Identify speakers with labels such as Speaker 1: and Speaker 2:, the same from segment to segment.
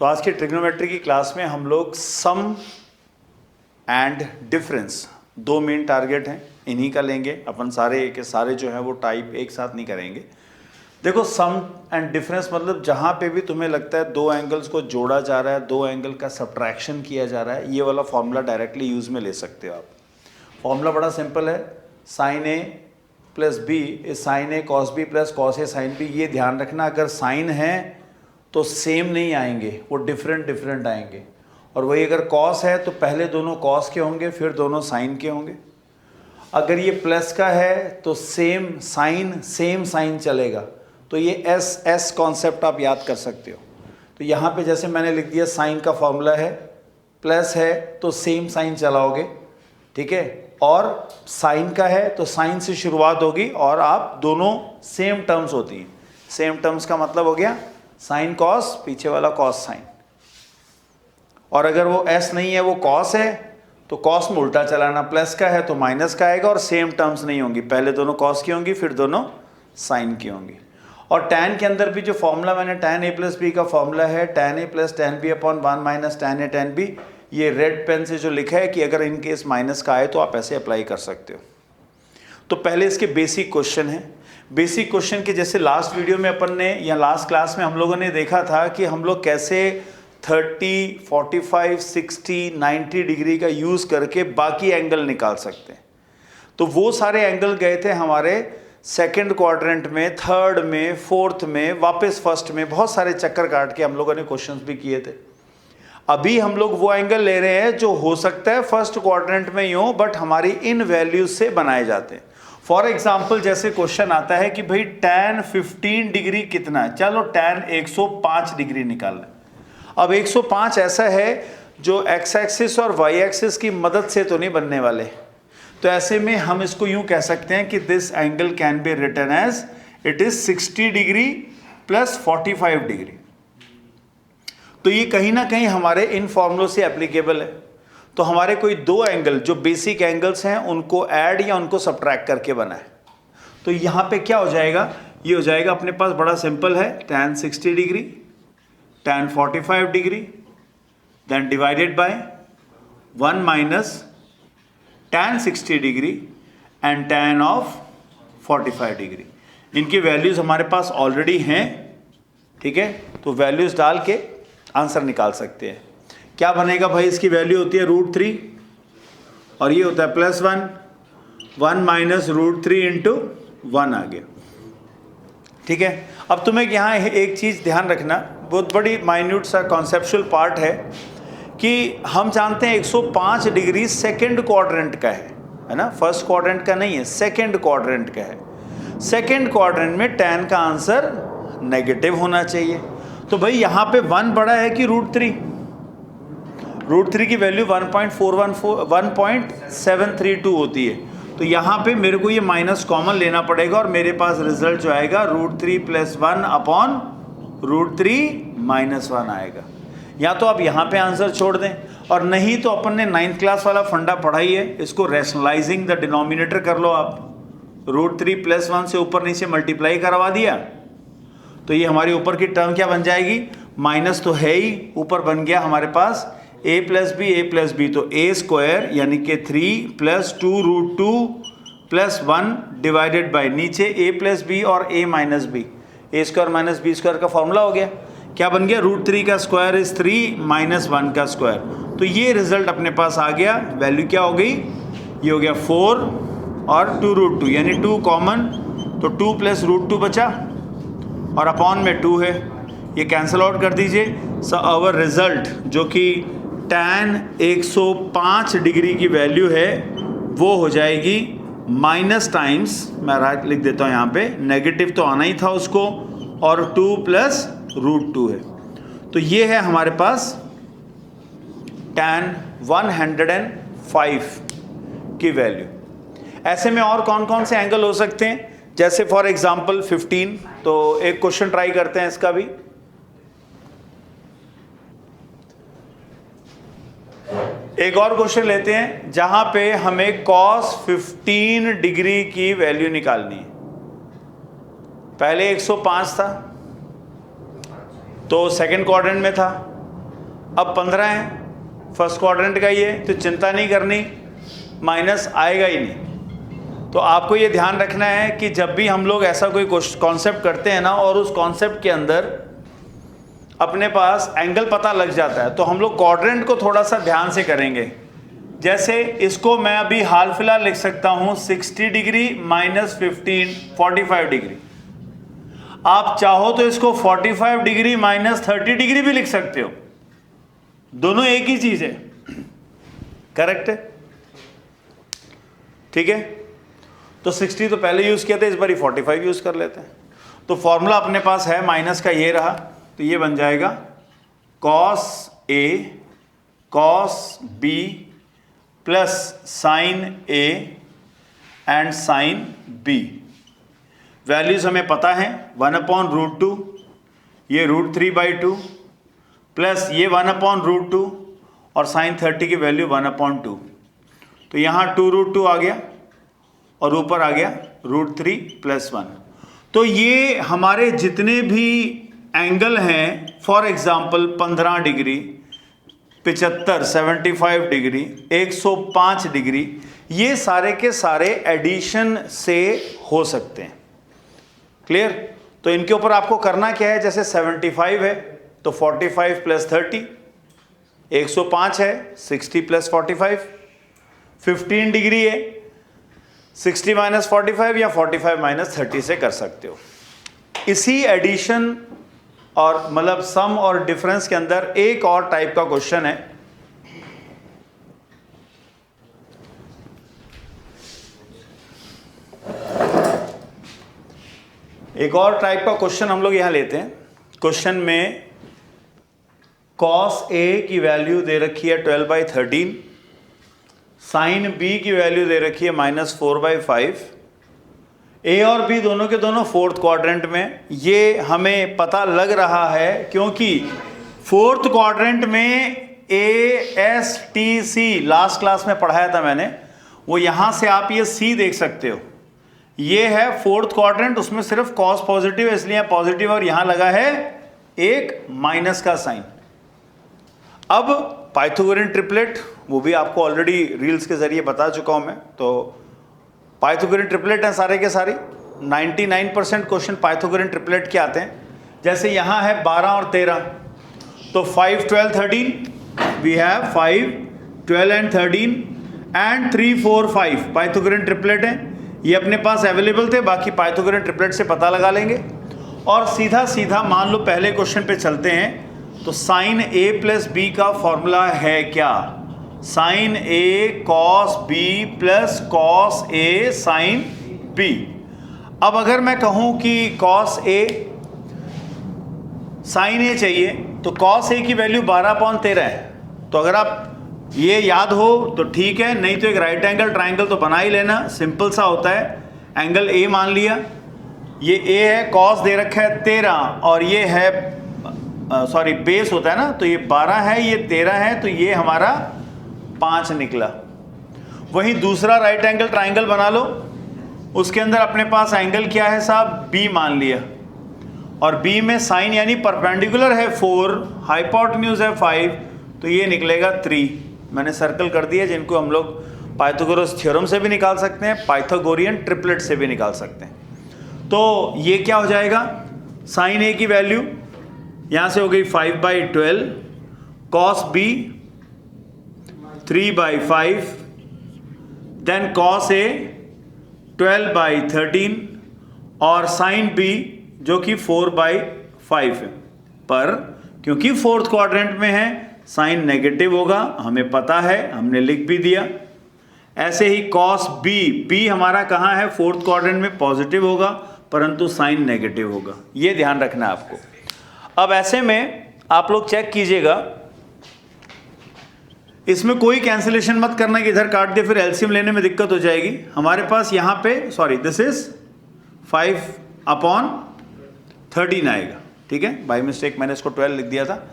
Speaker 1: तो आज की ट्रिग्नोमेट्री की क्लास में हम लोग सम एंड डिफरेंस, दो मेन टारगेट हैं, इन्हीं का लेंगे अपन। सारे के सारे जो है वो टाइप एक साथ नहीं करेंगे। देखो, सम एंड डिफरेंस मतलब जहाँ पे भी तुम्हें लगता है दो एंगल्स को जोड़ा जा रहा है, दो एंगल का सब्ट्रैक्शन किया जा रहा है, ये वाला फॉर्मूला डायरेक्टली यूज़ में ले सकते हो आप। फॉर्मूला बड़ा सिंपल है, sine A plus B is sine A cos B plus cos A sine B. ये ध्यान रखना, अगर साइन है तो सेम नहीं आएंगे, वो डिफरेंट डिफरेंट आएंगे। और वही अगर कॉस है तो पहले दोनों कॉस के होंगे, फिर दोनों साइन के होंगे। अगर ये प्लस का है तो सेम साइन चलेगा। तो ये एस कॉन्सेप्ट आप याद कर सकते हो। तो यहाँ पे जैसे मैंने लिख दिया, साइन का फॉर्मूला है, प्लस है तो सेम साइन चलाओगे, ठीक है। और साइन का है तो साइन से शुरुआत होगी और आप दोनों सेम टर्म्स होती हैं। सेम टर्म्स का मतलब हो गया साइन कॉस, पीछे वाला कॉस साइन। और अगर वो एस नहीं है, वो कॉस है, तो कॉस में उल्टा चलाना, प्लस का है तो माइनस का आएगा और सेम टर्म्स नहीं होंगी, पहले दोनों कॉस की होंगी फिर दोनों साइन की होंगी। और tan के अंदर भी जो फॉर्मूला मैंने tan a प्लस बी का फॉर्मूला है, tan a plus tan b upon 1 minus tan a tan b, ये रेड पेन से जो लिखा है कि अगर इन केस माइनस का आए तो आप ऐसे अप्लाई कर सकते हो। तो पहले इसके बेसिक क्वेश्चन है। बेसिक क्वेश्चन के जैसे लास्ट वीडियो में अपन ने या लास्ट क्लास में हम लोगों ने देखा था कि हम लोग कैसे 30, 45, 60, 90 डिग्री का यूज़ करके बाकी एंगल निकाल सकते हैं। तो वो सारे एंगल गए थे हमारे सेकंड क्वाड्रेंट में, थर्ड में, फोर्थ में, वापस फर्स्ट में, बहुत सारे चक्कर काट के हम लोगों ने क्वेश्चंस भी किए थे। अभी हम लोग वो एंगल ले रहे हैं जो हो सकता है फर्स्ट क्वाड्रेंट में ही हो, बट हमारी इन वैल्यूज से बनाए जाते हैं। फॉर एग्जाम्पल जैसे क्वेश्चन आता है कि भाई tan 15 डिग्री कितना है, चलो tan 105 डिग्री निकालना है। अब 105 ऐसा है जो एक्स एक्सिस और वाई एक्सिस की मदद से तो नहीं बनने वाले, तो ऐसे में हम इसको यूं कह सकते हैं कि this angle can be written as it is 60 degree plus 45 degree. तो ये कहीं ना कहीं हमारे इन फॉर्मूलों से एप्लीकेबल है। तो हमारे कोई दो एंगल जो बेसिक एंगल्स हैं उनको ऐड या उनको सब्ट्रैक्ट करके बनाए, तो यहाँ पे क्या हो जाएगा, ये हो जाएगा अपने पास बड़ा सिंपल है, tan 60 degree, tan 45 degree, then divided by 1 minus tan 60 degree and tan of 45 degree. इनकी वैल्यूज हमारे पास ऑलरेडी हैं, ठीक है। तो वैल्यूज डाल के आंसर निकाल सकते हैं। क्या बनेगा भाई, इसकी वैल्यू होती है √3 और ये होता है +1, 1 माइनस √3 इंटू 1 आ गया, ठीक है। अब तुम्हें यहाँ एक चीज़ ध्यान रखना, बहुत बड़ी माइन्यूट सा कॉन्सेप्चुअल पार्ट है कि हम जानते हैं 105 डिग्री सेकेंड क्वाड्रेंट का है ना, फर्स्ट क्वाड्रेंट का नहीं है, सेकेंड क्वाड्रेंट का है। सेकेंड क्वाड्रेंट में tan का आंसर नेगेटिव होना चाहिए। तो भाई यहाँ पे 1 बड़ा है कि √3? √3 की वैल्यू 1.732 होती है। तो यहाँ पे मेरे को ये माइनस कॉमन लेना पड़ेगा और मेरे पास रिजल्ट जो आएगा √3 + 1 अपॉन √3 - 1 आएगा। या तो आप यहाँ पे आंसर छोड़ दें, और नहीं तो अपन ने 9th क्लास वाला फंडा पढ़ाई है, इसको रैशनलाइजिंग द डिनोमिनेटर कर लो आप। √3 + 1 से ऊपर नीचे मल्टीप्लाई करवा दिया तो ये हमारी ऊपर की टर्म क्या बन जाएगी, माइनस तो है ही, ऊपर बन गया हमारे पास a + b, तो a² यानी कि 3 + 2√2 + 1 डिवाइडेड बाय नीचे a + b और a - b, a² - b² का फॉर्मूला हो गया। क्या बन गया, √3 का स्क्वायर इज 3 - 1 का स्क्वायर। तो ये रिजल्ट अपने पास आ गया। वैल्यू क्या हो गई, ये हो गया 4 और 2√2 यानी 2 कॉमन, तो 2 + √2 बचा और अपॉन में 2 है, ये कैंसिल आउट कर दीजिए। सो आवर रिजल्ट जो कि tan 105 डिग्री की वैल्यू है वो हो जाएगी माइनस टाइम्स, मैं राइट लिख देता हूँ यहाँ पे, नेगेटिव तो आना ही था उसको, और 2 + √2 है। तो ये है हमारे पास tan 105 की वैल्यू। ऐसे में और कौन कौन से एंगल हो सकते हैं, जैसे फॉर एग्जांपल 15, तो एक क्वेश्चन ट्राई करते हैं इसका भी। एक और क्वेश्चन लेते हैं जहां पे हमें cos 15 डिग्री की वैल्यू निकालनी है। पहले 105 था तो सेकंड क्वाड्रेंट में था, अब 15 है, फर्स्ट क्वाड्रेंट का ये, तो चिंता नहीं करनी, माइनस आएगा ही नहीं। तो आपको ये ध्यान रखना है कि जब भी हम लोग ऐसा कोई कॉन्सेप्ट करते हैं ना और उस कॉन्सेप्ट के अंदर अपने पास एंगल पता लग जाता है, तो हम लोग क्वाड्रेंट को थोड़ा सा ध्यान से करेंगे। जैसे इसको मैं अभी हाल फिलहाल लिख सकता हूं 60 डिग्री माइनस 45 डिग्री। आप चाहो तो इसको 45 डिग्री माइनस 30 डिग्री भी लिख सकते हो, दोनों एक ही चीज है, करेक्ट है, ठीक है। तो 60 तो पहले यूज किया था, इस बार 45 यूज कर लेते हैं। तो फॉर्मूला अपने पास है, माइनस का ये रहा, तो ये बन जाएगा cos A cos B plus sine A and sine B. Values हमें पता है, 1/√2, ये √3/2 प्लस ये 1/√2 और साइन 30 की वैल्यू 1/2। तो यहाँ 2√2 आ गया और ऊपर आ गया √3 + 1। तो ये हमारे जितने भी एंगल हैं, for example 15 degree, 75, 75 degree, 105 degree, ये सारे के सारे एडिशन से हो सकते हैं। क्लियर? तो इनके ऊपर आपको करना क्या है, जैसे 75 है तो 45 + 30, 105 है 60 + 45, 15 डिग्री है 60 - 45 या 45 - 30 से कर सकते हो। इसी एडिशन और मतलब सम और डिफरेंस के अंदर एक और टाइप का क्वेश्चन है, एक और टाइप का क्वेश्चन हम लोग यहां लेते हैं। क्वेश्चन में कॉस ए की वैल्यू दे रखी है 12/13, साइन बी की वैल्यू दे रखी है -4/5। ए और बी दोनों के दोनों फोर्थ क्वाड्रेंट में, ये हमें पता लग रहा है क्योंकि फोर्थ क्वाड्रेंट में ASTC लास्ट क्लास में पढ़ाया था मैंने, वो यहां से आप ये C देख सकते हो, ये है फोर्थ क्वाड्रेंट, उसमें सिर्फ कॉस पॉजिटिव है इसलिए पॉजिटिव, और यहां लगा है एक माइनस का साइन। अब पाइथागोरियन ट्रिपलेट, वो भी आपको ऑलरेडी रील्स के जरिए बता चुका हूं मैं, तो पाइथागोरियन ट्रिपलेट हैं सारे के सारे, 99% क्वेश्चन पाइथागोरियन ट्रिपलेट के आते हैं। जैसे यहाँ है 12 और 13, तो 5, 12, 13 we have 5, 12 and 13 and 3, 4, 5 Pythagorean triplet हैं, ये अपने पास अवेलेबल थे, बाकी पाइथागोरियन ट्रिपलेट से पता लगा लेंगे। और सीधा सीधा मान लो पहले क्वेश्चन पे चलते हैं, तो साइन A + B का फॉर्मूला है क्या, sign A cos B + cos A sin B। अब अगर मैं कहूं कि cos A sin A चाहिए, तो cos A की वैल्यू 12/13 है। तो अगर आप ये याद हो तो ठीक है, नहीं तो एक राइट एंगल ट्राइंगल तो बना ही लेना, सिंपल सा होता है। एंगल A मान लिया, ये A है, cos दे रखा है 13 और ये है सॉरी बेस होता है ना, तो ये 12 है, ये 13 है, तो ये हमारा 5 निकला। वहीं दूसरा राइट एंगल ट्राइंगल बना लो, उसके अंदर अपने पास एंगल क्या है साहब, B मान लिया, और B में साइन यानी परपेंडिकुलर है 4, हाइपोटेन्यूज है 5, तो ये निकलेगा 3। मैंने सर्कल कर दिया, जिनको हम लोग पाइथागोरस थ्योरम से भी निकाल सकते हैं, पाइथागोरियन ट्रिपलेट से भी निकाल सकते हैं। तो ये क्या हो जाएगा, साइन A की वैल्यू यहां से हो गई 5/12, cos B 3/5, then cos A 12/13 और sin B जो कि 4/5 है। पर क्योंकि फोर्थ क्वाड्रेंट में है, साइन नेगेटिव होगा, हमें पता है, हमने लिख भी दिया। ऐसे ही cos B हमारा कहाँ है, फोर्थ क्वाड्रेंट में, पॉजिटिव होगा, परंतु साइन नेगेटिव होगा, ये ध्यान रखना है आपको। अब ऐसे में आप लोग चेक कीजिएगा, इसमें कोई कैंसिलेशन मत करना कि इधर काट दे फिर एलसीएम लेने में दिक्कत हो जाएगी। हमारे पास यहाँ पे सॉरी दिस इज 5/13 आएगा, ठीक है, बाय मिस्टेक मैंने इसको 12 लिख दिया था।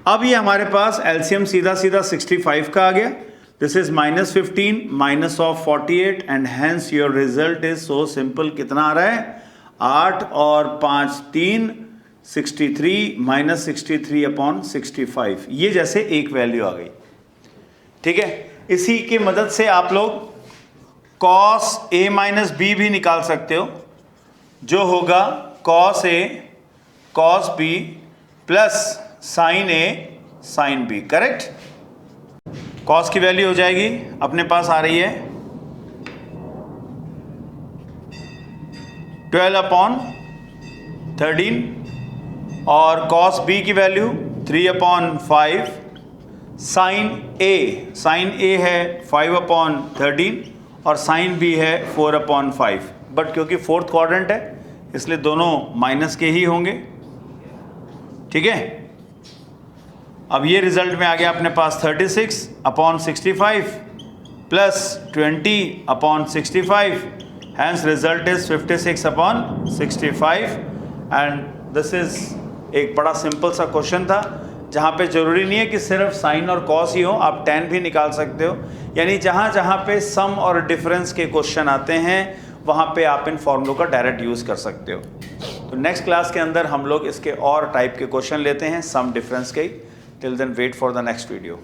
Speaker 1: अब ये हमारे पास एलसीएम सीधा सीधा 65 का आ गया, this is -15 -48 and hence your result is so simple. कितना आ रहा है, 8 और 5 13, 63 माइनस 63 अपॉन 65, ये जैसे एक वैल्यू आ गई। ठीक है, इसी की मदद से आप लोग कॉस ए माइनस बी भी निकाल सकते हो, जो होगा cos A cos B plus sine A sine B. Correct. Cos की वैल्यू हो जाएगी, अपने पास आ रही है 12 अपॉन 13 और कॉस बी की वैल्यू 3 अपॉन 5। साइन ए है 5 अपॉन 13 और साइन बी है 4 अपॉन 5, बट क्योंकि फोर्थ क्वाड्रेंट है इसलिए दोनों माइनस के ही होंगे। ठीक है, अब ये रिजल्ट में आ गया अपने पास 36 upon 65 plus 20 upon 65, hence result is 56 upon 65। And this is एक बड़ा सिंपल सा क्वेश्चन था, जहाँ पे ज़रूरी नहीं है कि सिर्फ साइन और कॉस ही हो, आप tan भी निकाल सकते हो। यानी जहाँ जहाँ पे सम और डिफरेंस के क्वेश्चन आते हैं वहाँ पे आप इन फॉर्मूलों का डायरेक्ट यूज़ कर सकते हो। तो नेक्स्ट क्लास के अंदर हम लोग इसके और टाइप के क्वेश्चन लेते हैं, सम डिफरेंस के। Till then wait for the next video.